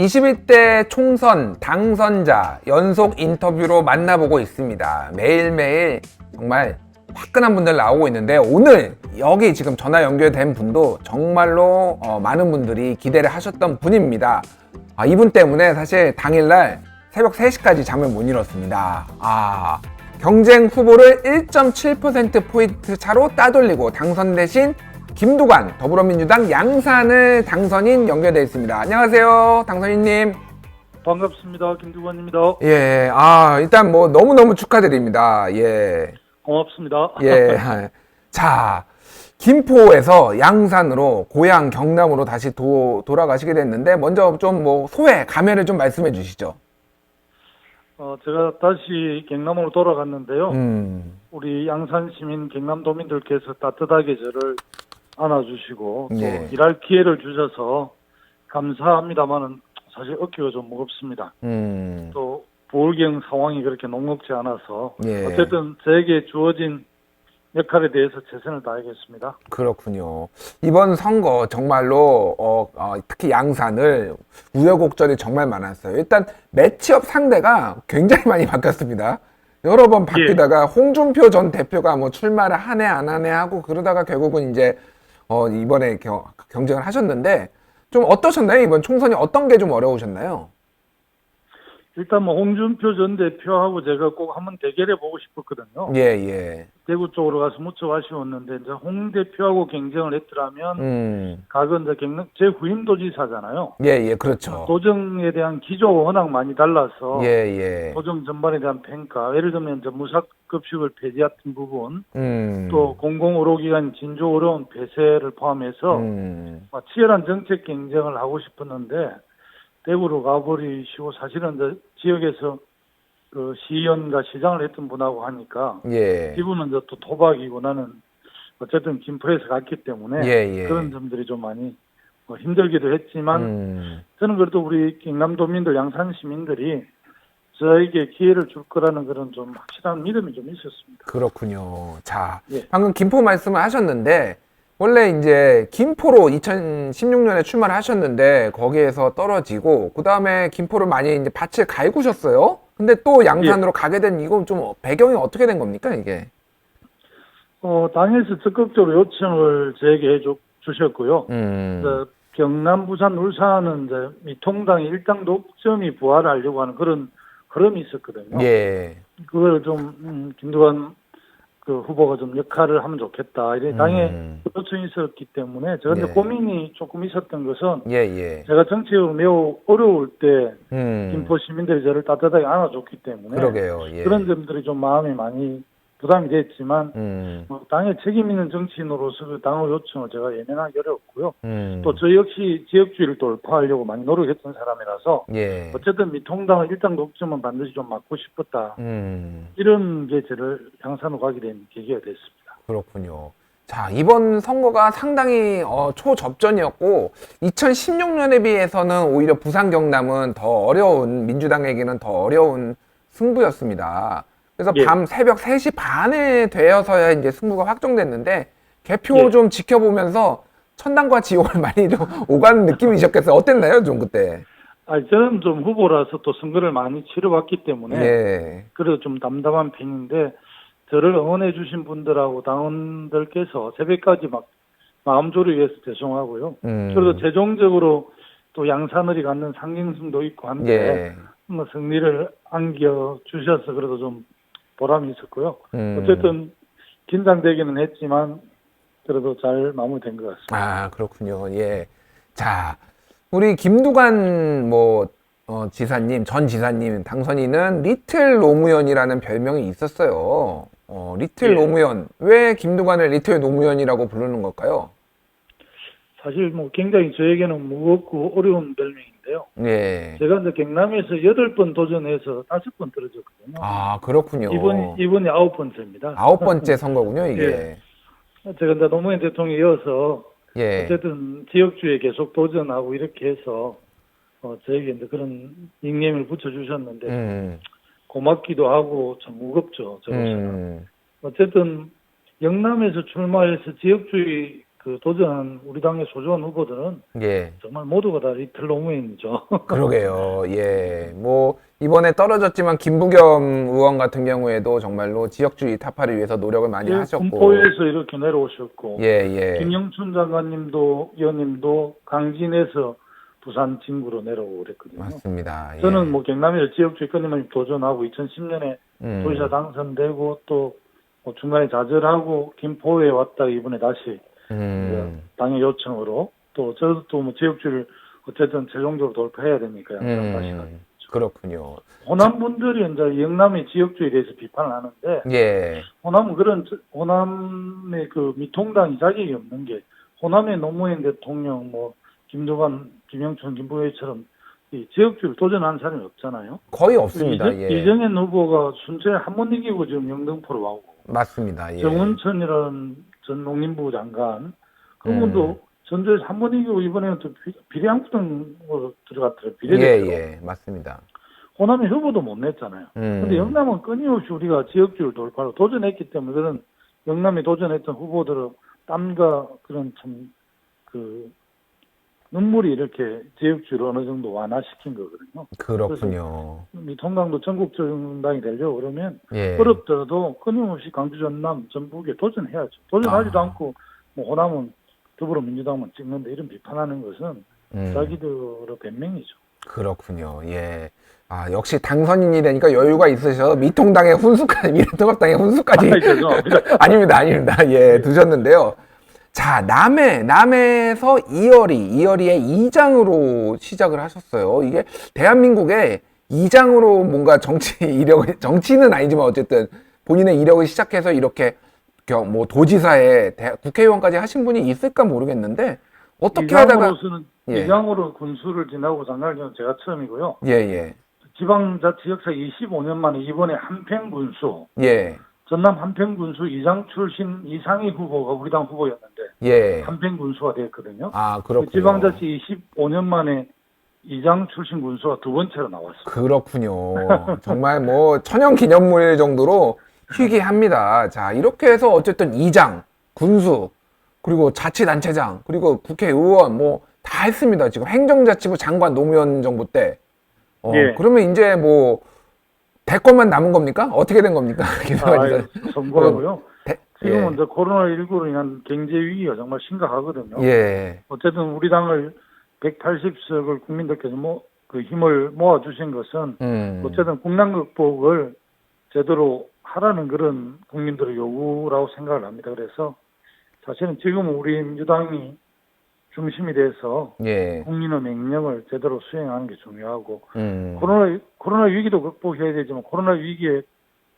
21대 총선 당선자 연속 인터뷰로 만나보고 있습니다. 매일매일 정말 화끈한 분들 나오고 있는데 오늘 여기 지금 전화 연결된 분도 정말로 많은 분들이 기대를 하셨던 분입니다. 이분 때문에 사실 당일날 새벽 3시까지 잠을 못 이뤘습니다. 경쟁 후보를 1.7%포인트 차로 따돌리고 당선되신 김두관 더불어민주당 양산을 당선인 연결되어 있습니다. 안녕하세요, 당선인님. 반갑습니다. 김두관입니다. 예, 일단 뭐 너무너무 축하드립니다. 예. 고맙습니다. 예. 자, 김포에서 양산으로 고향 경남으로 다시 돌아가시게 됐는데 먼저 좀 뭐 소회, 감회를 좀 말씀해 주시죠. 제가 다시 경남으로 돌아갔는데요. 우리 양산 시민 경남도민들께서 따뜻하게 저를 안아주시고 또 예. 일할 기회를 주셔서 감사합니다만은 사실 어깨가 좀 무겁습니다. 또 부울경 상황이 그렇게 녹록지 않아서 예. 어쨌든 저에게 주어진 역할에 대해서 최선을 다하겠습니다. 그렇군요. 이번 선거 정말로 특히 양산을 우여곡절이 정말 많았어요. 일단 매치업 상대가 굉장히 많이 바뀌었습니다. 여러 번 바뀌다가 홍준표 전 대표가 뭐 출마를 하네 안 하네 하고 그러다가 결국은 이제 이번에 경쟁을 하셨는데 좀 어떠셨나요? 이번 총선이 어떤 게 좀 어려우셨나요? 일단 뭐 홍준표 전 대표하고 제가 꼭 한번 대결해 보고 싶었거든요. 예. 대구 쪽으로 가서 무척 아쉬웠는데 이제 홍 대표하고 경쟁을 했더라면 각은 이제 제 후임 도지사잖아요. 예, 그렇죠. 도정에 대한 기조가 워낙 많이 달라서 예. 도정 전반에 대한 평가, 예를 들면 이제 무삭급식을 폐지했던 부분, 또 공공의료기관 진조 어려운 폐쇄를 포함해서 치열한 정책 경쟁을 하고 싶었는데 대구로 가버리시고 사실은 이제 지역에서 그 시의원과 시장을 했던 분하고 하니까 이분은 이제 또 토박이고 나는 어쨌든 김포에서 갔기 때문에 그런 점들이 좀 많이 힘들기도 했지만 저는 그래도 우리 경남도민들 양산 시민들이 저에게 기회를 줄 거라는 그런 좀 확실한 믿음이 좀 있었습니다. 그렇군요. 자, 방금 김포 말씀을 하셨는데 원래 이제 김포로 2016년에 출마를 하셨는데 거기에서 떨어지고 그 다음에 김포를 많이 이제 밭을 갈구셨어요. 근데 또 양산으로 가게 된 이건 좀 배경이 어떻게 된 겁니까 이게? 당에서 적극적으로 요청을 저에게 주셨고요. 경남, 부산, 울산은 이제 미통당의 일당 독점이 부활하려고 하는 그런 흐름이 있었거든요. 그걸 좀 김두관 그 후보가 좀 역할을 하면 좋겠다. 이래 당에 요청이 있었기 때문에 제가 이제 고민이 조금 있었던 것은 제가 정치적으로 매우 어려울 때 김포 시민들이 저를 따뜻하게 안아줬기 때문에 그런 점들이 좀 마음이 많이 부담이 됐지만 당에 책임 있는 정치인으로서 그 당의 요청을 제가 예면하기 어려웠고요. 또 저 역시 지역주의를 돌파하려고 많이 노력했던 사람이라서 어쨌든 미통당의 일당 독점은 반드시 좀 막고 싶었다. 이런 게 저를 양산으로 가게 된 계기가 됐습니다. 그렇군요. 자, 이번 선거가 상당히 초접전이었고 2016년에 비해서는 오히려 부산 경남은 더 어려운, 민주당에게는 더 어려운 승부였습니다. 그래서 밤 새벽 3시 반에 되어서야 이제 승부가 확정됐는데 개표 좀 지켜보면서 천당과 지옥을 많이 좀 오가는 느낌이셨겠어요. 어땠나요, 좀 그때? 저는 좀 후보라서 또 선거를 많이 치러봤기 때문에 그래도 좀 담담한 편인데 저를 응원해 주신 분들하고 당원들께서 새벽까지 막 마음조리 위해서 죄송하고요. 그래도 최종적으로 또 양산을이 갖는 상징성도 있고 한데 뭐 승리를 안겨주셔서 그래도 좀 보람이 있었고요. 어쨌든 긴장되기는 했지만 그래도 잘 마무리된 것 같습니다. 그렇군요. 자, 우리 김두관 지사님, 전 지사님 당선인은 리틀 노무현이라는 별명이 있었어요. 리틀 노무현. 왜 김두관을 리틀 노무현이라고 부르는 걸까요? 사실 뭐 굉장히 저에게는 무겁고 어려운 별명인데요. 제가 이제 경남에서 8번 도전해서 5번 떨어졌거든요. 그렇군요. 이번이 9번째입니다. 9번째 선거군요, 이게. 제가 이제 노무현 대통령이어서 어쨌든 지역주의에 계속 도전하고 이렇게 해서 저에게 이제 그런 닉네임을 붙여주셨는데 고맙기도 하고 참 무겁죠, 저로서는. 어쨌든 영남에서 출마해서 지역주의 그 도전한 우리 당의 소중한 후보들은 예. 정말 모두가 다 리틀 노무현이죠. 그러게요. 예. 뭐 이번에 떨어졌지만 김부겸 의원 같은 경우에도 정말로 지역주의 타파를 위해서 노력을 많이 하셨고. 군포에서 이렇게 내려오셨고. 예, 예. 김영춘 장관님도 의원님도 강진에서 부산 진구로 내려오고 그랬거든요. 맞습니다. 예. 저는 뭐 경남에서 지역주의 끊임없이 도전하고 2010년에 도지사 당선되고 또 뭐 중간에 좌절하고 김포에 왔다가 이번에 다시 당의 요청으로 또 저도 또 뭐 지역주의를 어쨌든 최종적으로 돌파해야 되니까 양산 다시 가죠. 그렇군요. 호남 분들이 이제 영남의 지역주의에 대해서 비판을 하는데 예. 호남은 그런 호남의 그 미통당이 자격이 없는 게 호남의 노무현 대통령 뭐 김두관, 김영춘, 김부겸처럼 이 지역주의를 도전한 사람이 없잖아요. 거의 없습니다. 이정현 후보가 순천에 한 번 이기고 지금 영등포로 와고 맞습니다. 예. 정운천이라는 전 농림부 장관 그분도 전주에서 한 번 이기고 이번에는 또 비례한국당으로 들어갔더라고요. 비례대표. 예, 맞습니다. 호남의 후보도 못 냈잖아요. 근데 영남은 끊임없이 우리가 지역주의를 돌파로 도전했기 때문에 그런 영남에 도전했던 후보들의 땀과 그런 참 눈물이 이렇게 지역주의를 어느 정도 완화시킨 거거든요. 그렇군요. 미통당도 전국 정당이 되려고 그러면 예. 어렵더라도 끊임없이 강주 전남 전북에 도전해야죠. 도전하지도 않고 뭐 호남은 더불어민주당만 찍는데 이런 비판하는 것은 자기들의 변명이죠. 그렇군요. 예. 아, 역시 당선인이 되니까 여유가 있으셔서 미통당의 훈수까지, 미래통합당의 훈수까지. 아닙니다. 예, 두셨는데요. 자, 남해에서 이어리의 이장으로 시작을 하셨어요. 이게 대한민국의 이장으로 뭔가 정치는 아니지만 어쨌든 본인의 이력을 시작해서 이렇게 뭐 도지사에 국회의원까지 하신 분이 있을까 모르겠는데 어떻게 하다가 이장으로 군수를 지나고 장관은 제가 처음이고요. 예. 지방자치 역사 25년 만에 이번에 한평군수. 예. 전남 한평군수 이장 출신 이상희 후보가 우리 당 후보였는데 예. 한평군수가 됐거든요. 아, 그렇군요. 지방자치 25년 만에 이장 출신 군수가 두 번째로 나왔어요. 그렇군요. 정말 뭐 천연기념물 정도로 희귀합니다. 자, 이렇게 해서 어쨌든 이장, 군수, 그리고 자치단체장, 그리고 국회의원 뭐 다 했습니다. 지금 행정자치부 장관 노무현 정부 때. 예. 그러면 이제 뭐 대권만 남은 겁니까? 어떻게 된 겁니까? 선거하고요. 지금은 이제 코로나19로 인한 경제 위기가 정말 심각하거든요. 예. 어쨌든 우리 당을 180석을 국민들께서 그 힘을 모아주신 것은 어쨌든 국난 극복을 제대로 하라는 그런 국민들의 요구라고 생각을 합니다. 그래서 사실은 지금은 우리 민주당이 중심이 돼서 국민의 명령을 제대로 수행하는 게 중요하고 코로나 위기도 극복해야 되지만 코로나 위기에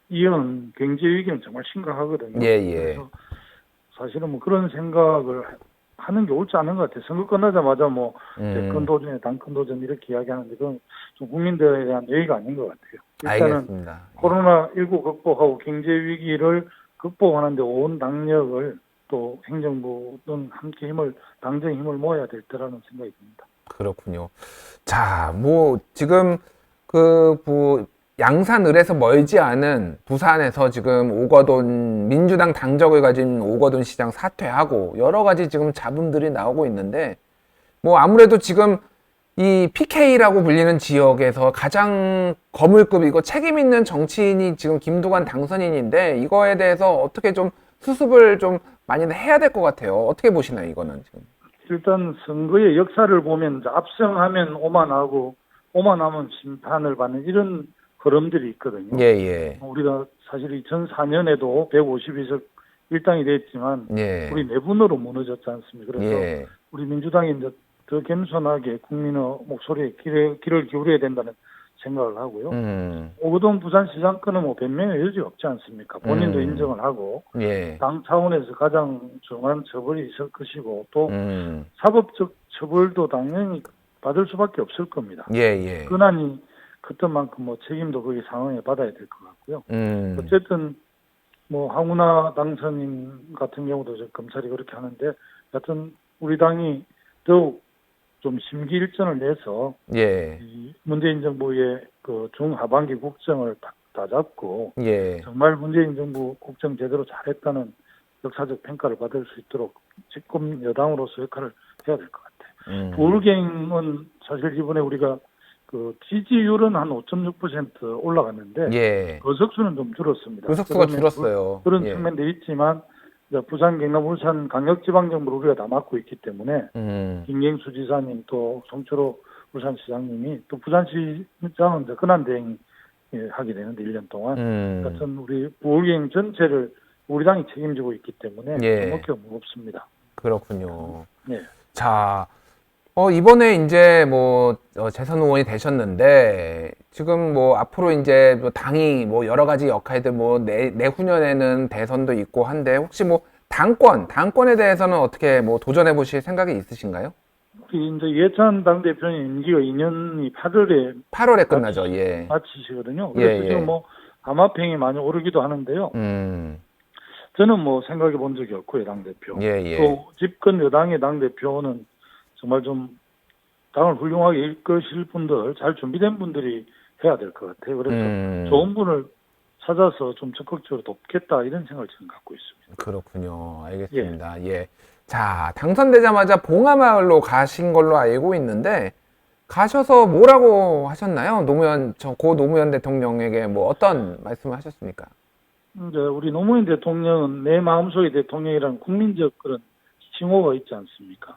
이은 경제 위기는 정말 심각하거든요. 그래서 사실은 뭐 그런 생각을 하는 게 옳지 않은 것 같아요. 선거 끝나자마자 뭐 대권 도전에 당권 도전 이렇게 이야기하는데 그건 좀 국민들에 대한 예의가 아닌 것 같아요. 일단은 알겠습니다. 코로나19 극복하고 경제 위기를 극복하는데 온 당력을 또 행정부는 함께 당정의 힘을 모아야 될 때라는 생각이 듭니다. 그렇군요. 자, 뭐 지금 양산을에서 멀지 않은 부산에서 지금 오거돈 민주당 당적을 가진 오거돈 시장 사퇴하고 여러 가지 지금 잡음들이 나오고 있는데 뭐 아무래도 지금 이 PK라고 불리는 지역에서 가장 거물급이고 책임 있는 정치인이 지금 김두관 당선인인데 이거에 대해서 어떻게 좀 수습을 좀 많이 해야 될 것 같아요. 어떻게 보시나요, 이거는 지금? 일단 선거의 역사를 보면 압승하면 오만하고 오만하면 심판을 받는 이런 흐름들이 있거든요. 우리가 사실 2004년에도 152석 일당이 됐지만 우리 내분으로 무너졌지 않습니까? 그래서 우리 민주당이 이제 더 겸손하게 국민의 목소리에 귀를 기울여야 된다는 생각을 하고요. 오거돈 부산시장권은 뭐 변명의 여지가 없지 않습니까? 본인도 인정을 하고 당 차원에서 가장 중요한 처벌이 있을 것이고 또 사법적 처벌도 당연히 받을 수밖에 없을 겁니다. 근한이 그때만큼 뭐 책임도 거기 상황에 받아야 될 것 같고요. 어쨌든 뭐 황운하 당선인 같은 경우도 검찰이 그렇게 하는데 여튼 우리 당이 더욱 좀 심기일전을 내서 이 문재인 정부의 그 중하반기 국정을 다 잡고 정말 문재인 정부 국정 제대로 잘했다는 역사적 평가를 받을 수 있도록 집권 여당으로서 역할을 해야 될 것 같아요. 부울경은 사실 이번에 우리가 그 지지율은 한 5.6% 올라갔는데 예. 의석수는 좀 줄었습니다. 의석수가 줄었어요. 그런 예. 측면도 있지만 이제 부산, 경남, 울산 강력지방정부를 우리가 다 맡고 있기 때문에 김경수 지사님 또 송철호 울산시장님이 또 부산시장은 이제 근한대행 하게 되는데 1년 동안 같은 우리 부울경 전체를 우리 당이 책임지고 있기 때문에 예. 어깨가 무겁습니다. 그렇군요. 네. 자, 이번에 이제 뭐 재선 의원이 되셨는데 지금 뭐 앞으로 이제 뭐 당이 뭐 여러 가지 역할들 뭐 내후년에는 대선도 있고 한데 혹시 뭐 당권에 대해서는 어떻게 뭐 도전해 보실 생각이 있으신가요? 우리 이제 이해찬 당대표님 임기가 2년이 8월에 끝나죠. 예. 마치시거든요. 예, 그래서 예. 지금 뭐 암화평이 많이 오르기도 하는데요. 저는 뭐 생각해 본 적이 없고요, 당대표. 예, 예. 또 집권 여당의 당대표는 정말 좀 당을 훌륭하게 이끄실 분들, 잘 준비된 분들이 해야 될 것 같아요. 그래서 좋은 분을 찾아서 좀 적극적으로 돕겠다 이런 생각을 지금 갖고 있습니다. 그렇군요. 알겠습니다. 예. 자, 당선되자마자 봉하마을로 가신 걸로 알고 있는데 가셔서 뭐라고 하셨나요? 고 노무현 대통령에게 뭐 어떤 말씀을 하셨습니까? 이제 우리 노무현 대통령은 내 마음속의 대통령이라는 국민적 그런 칭호가 있지 않습니까?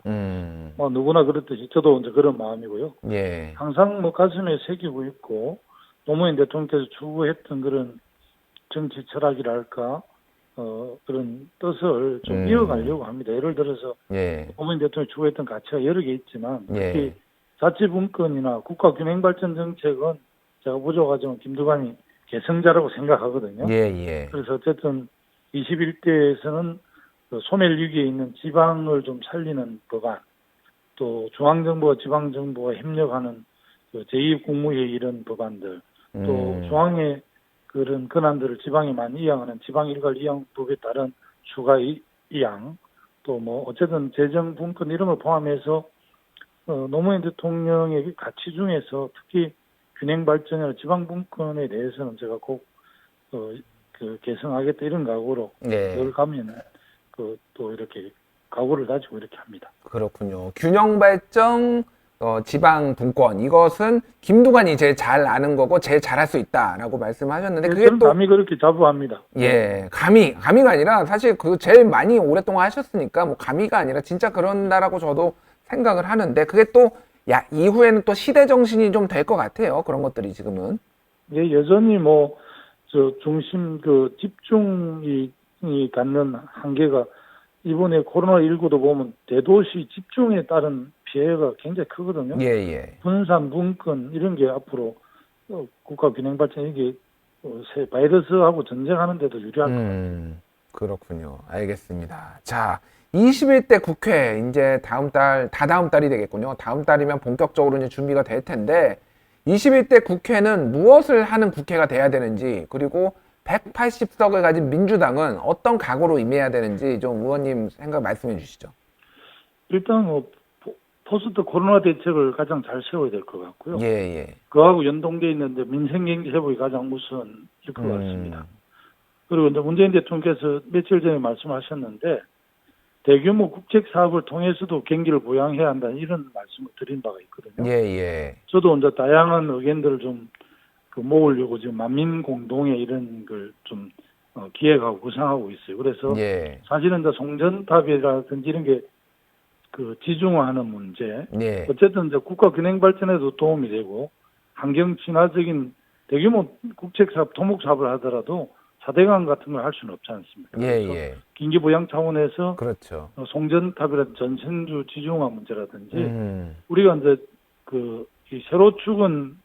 뭐 누구나 그렇듯이 저도 이제 그런 마음이고요. 예. 항상 뭐 가슴에 새기고 있고 노무현 대통령께서 추구했던 그런 정치 철학이랄까 그런 뜻을 좀 이어가려고 합니다. 예를 들어서 예. 노무현 대통령이 추구했던 가치가 여러 개 있지만 예. 특히 자치분권이나 국가균형발전 정책은 제가 부족하지만 김두관이 개성자라고 생각하거든요. 예, 예. 그래서 어쨌든 21대에서는 그 소멸위기에 있는 지방을 좀 살리는 법안, 또 중앙정부와 지방정부가 협력하는 그 제2국무회의 이런 법안들, 또 중앙의 그런 권한들을 지방에 많이 이양하는 지방일괄 이양법에 따른 추가 이양, 또 뭐 어쨌든 재정분권 이런 걸 포함해서 노무현 대통령의 가치 중에서 특히 균형발전이나 지방분권에 대해서는 제가 꼭 그 개성하겠다 이런 각오로 늘 가면 또 이렇게 각오를 가지고 이렇게 합니다. 그렇군요. 균형발전 지방분권 이것은 김두관이 제일 잘 아는 거고 제일 잘할 수 있다라고 말씀하셨는데 그게 저는 또 감히 그렇게 자부합니다. 예, 감히가 아니라 사실 그 제일 많이 오랫동안 하셨으니까 뭐 감히가 아니라 진짜 그런다라고 저도 생각을 하는데 그게 또 이후에는 또 시대 정신이 좀 될 것 같아요. 그런 것들이 지금은. 예, 여전히 뭐 저 중심 그 집중이 갖는 한계가 이번에 코로나19도 보면 대도시 집중에 따른 피해가 굉장히 크거든요. 예, 예. 분산, 분권 이런 게 앞으로 국가 균형 발전 이게 새 바이러스하고 전쟁하는 데도 유리할 것 같아요. 그렇군요. 알겠습니다. 자, 21대 국회 이제 다음 달이 되겠군요. 다음 달이면 본격적으로 이제 준비가 될 텐데 21대 국회는 무엇을 하는 국회가 돼야 되는지 그리고 180석을 가진 민주당은 어떤 각오로 임해야 되는지 좀 의원님 생각 말씀해 주시죠. 일단 포스트 코로나 대책을 가장 잘 세워야 될 것 같고요. 예, 예. 그하고 연동돼 있는데 민생경제 회복이 가장 우선일 것 같습니다. 그리고 이제 문재인 대통령께서 며칠 전에 말씀하셨는데 대규모 국책 사업을 통해서도 경기를 부양해야 한다는 이런 말씀을 드린 바가 있거든요. 예, 예. 저도 이제 다양한 의견들을 좀 모으려고 지금 만민 공동회 이런 걸 좀 기획하고 구상하고 있어요. 그래서 예. 사실은 이제 송전탑이라든지 이런 게 그 지중화하는 문제, 예. 어쨌든 이제 국가 균형 발전에도 도움이 되고 환경 친화적인 대규모 국책 사업, 토목 사업을 하더라도 4대강 같은 걸 할 수는 없지 않습니까? 예, 예. 경기 부양 차원에서 그렇죠. 송전탑이라든지 전신주 지중화 문제라든지 우리가 이제 이 세로축은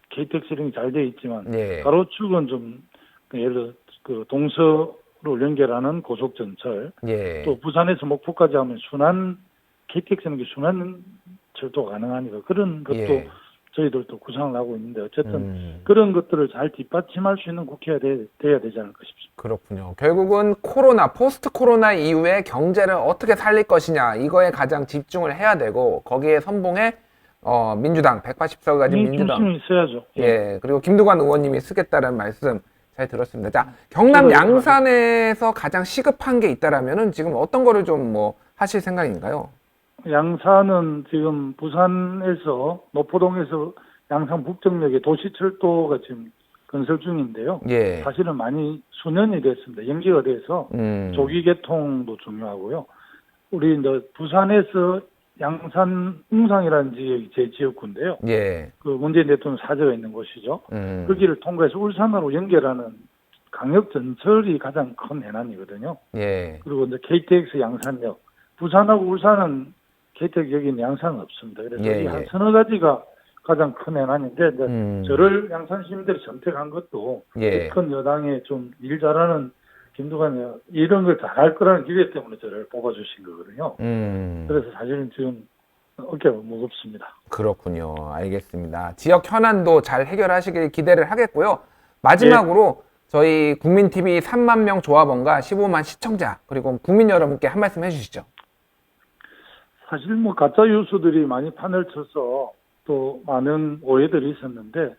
KTX 이런 게 잘 돼 있지만 예. 가로축은 좀 예를 들어 그 동서를 연결하는 고속전철 예. 또 부산에서 목포까지 하면 KTX는 게 순환 철도 가능하니까 그런 것도 예. 저희들도 구상을 하고 있는데 어쨌든 그런 것들을 잘 뒷받침할 수 있는 국회가 돼야 되지 않을까 싶습니다. 그렇군요. 결국은 포스트 코로나 이후에 경제를 어떻게 살릴 것이냐 이거에 가장 집중을 해야 되고 거기에 선봉에 민주당 180석 가진 민주당 중심이 있어야죠. 예. 그리고 김두관 의원님이 쓰겠다는 말씀 잘 들었습니다. 자, 경남 저는 양산에서 가장 시급한 게 있다라면은 지금 어떤 거를 좀 뭐 하실 생각인가요? 양산은 지금 부산에서 노포동에서 양산 북정역에 도시철도가 지금 건설 중인데요. 예. 사실은 많이 수년이 됐습니다. 연기가 돼서 조기 개통도 중요하고요. 우리 이제 부산에서 양산 웅상이라는 지역이 제 지역구인데요. 예. 그 문재인 대통령 사저가 있는 곳이죠. 그 길을 통과해서 울산으로 연결하는 강역 전철이 가장 큰 해난이거든요. 예. 그리고 이제 KTX 양산역, 부산하고 울산은 KTX 여기는 양산은 없습니다. 그래서 예, 이 한 예. 서너 가지가 가장 큰 해난인데 이제 저를 양산 시민들이 선택한 것도 예. 큰 여당에 좀 일 잘하는 김두관이 이런 걸 잘할 거라는 기대 때문에 저를 뽑아주신 거거든요. 그래서 사실은 지금 어깨가 무겁습니다. 그렇군요. 알겠습니다. 지역 현안도 잘 해결하시길 기대를 하겠고요. 마지막으로 저희 국민TV 3만 명 조합원과 15만 시청자 그리고 국민 여러분께 한 말씀 해주시죠. 사실 뭐 가짜 뉴스들이 많이 판을 쳐서 또 많은 오해들이 있었는데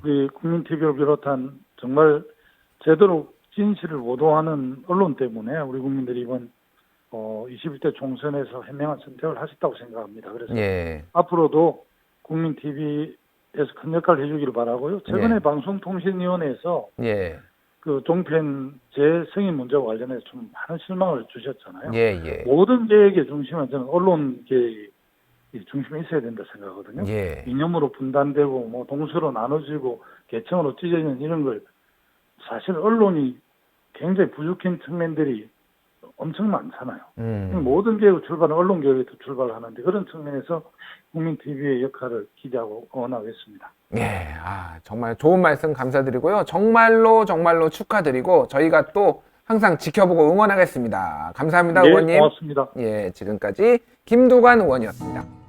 우리 국민TV를 비롯한 정말 제대로 진실을 보도하는 언론 때문에 우리 국민들이 이번 21대 총선에서 현명한 선택을 하셨다고 생각합니다. 그래서 예. 앞으로도 국민TV에서 큰 역할을 해주기를 바라고요. 최근에 예. 방송통신위원회에서 예. 그 종편 재승인 문제와 관련해서 좀 많은 실망을 주셨잖아요. 예. 예. 모든 계획의 중심은 저는 언론 계획이 중심에 있어야 된다 생각하거든요. 예. 이념으로 분단되고 뭐 동수로 나눠지고 계층으로 찢어지는 이런 걸 사실 언론이 굉장히 부족한 측면들이 엄청 많잖아요. 모든 계획을 출발은 언론 계획에서 출발하는데 그런 측면에서 국민TV의 역할을 기대하고 응원하겠습니다. 예, 정말 좋은 말씀 감사드리고요. 정말로 축하드리고 저희가 또 항상 지켜보고 응원하겠습니다. 감사합니다, 네, 의원님. 고맙습니다. 예, 지금까지 김두관 의원이었습니다.